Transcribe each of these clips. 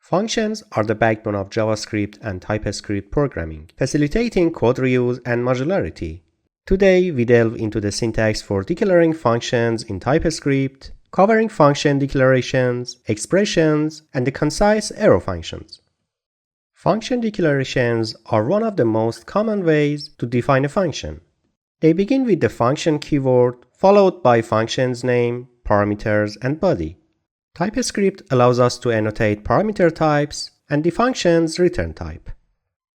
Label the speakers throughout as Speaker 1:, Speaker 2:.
Speaker 1: Functions are the backbone of JavaScript and TypeScript programming, facilitating code reuse and modularity. Today, we delve into the syntax for declaring functions in TypeScript, covering function declarations, expressions, and the concise arrow functions. Function declarations are one of the most common ways to define a function. They begin with the function keyword, followed by function's name, parameters, and body. TypeScript allows us to annotate parameter types and the function's return type.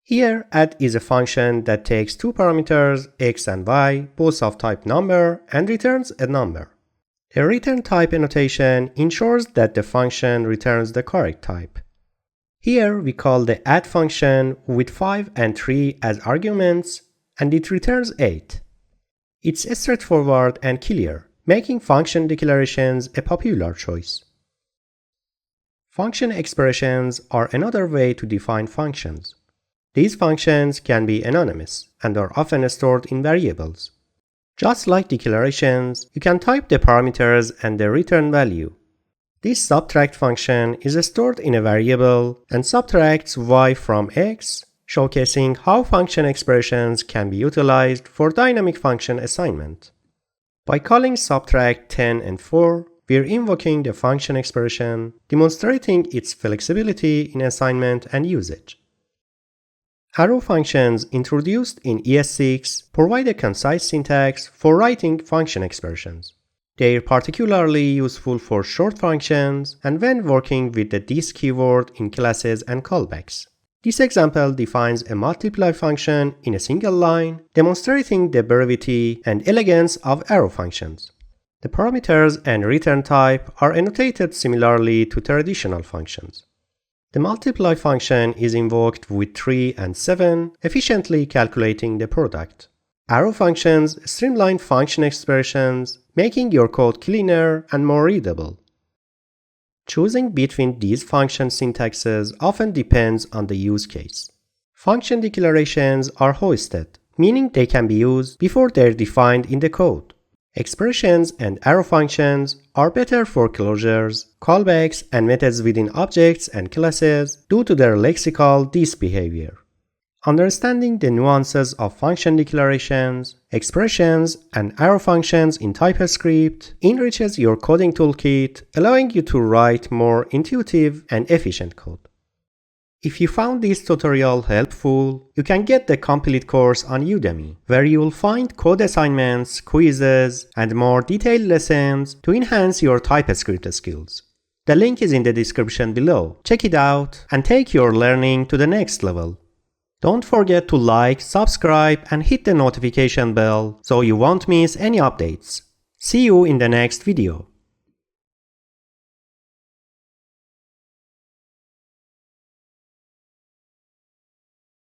Speaker 1: Here, add is a function that takes two parameters, x and y, both of type number, and returns a number. The return type annotation ensures that the function returns the correct type. Here, we call the add function with 5 and 3 as arguments, and it returns 8. It's straightforward and clear, making function declarations a popular choice. Function expressions are another way to define functions. These functions can be anonymous and are often stored in variables. Just like declarations, you can type the parameters and the return value. This subtract function is stored in a variable and subtracts y from x, showcasing how function expressions can be utilized for dynamic function assignment. By calling subtract 10 and 4, we're invoking the function expression, demonstrating its flexibility in assignment and usage. Arrow functions introduced in ES6 provide a concise syntax for writing function expressions. They are particularly useful for short functions and when working with the this keyword in classes and callbacks. This example defines a multiply function in a single line, demonstrating the brevity and elegance of arrow functions. The parameters and return type are annotated similarly to traditional functions. The multiply function is invoked with 3 and 7, efficiently calculating the product. Arrow functions streamline function expressions, making your code cleaner and more readable. Choosing between these function syntaxes often depends on the use case. Function declarations are hoisted, meaning they can be used before they're defined in the code. Expressions and arrow functions are better for closures, callbacks, and methods within objects and classes due to their lexical this behavior. Understanding the nuances of function declarations, expressions, and arrow functions in TypeScript enriches your coding toolkit, allowing you to write more intuitive and efficient code. If you found this tutorial helpful, you can get the complete course on Udemy, where you will find code assignments, quizzes, and more detailed lessons to enhance your TypeScript skills. The link is in the description below. Check it out and take your learning to the next level. Don't forget to like, subscribe, and hit the notification bell so you won't miss any updates. See you in the next video.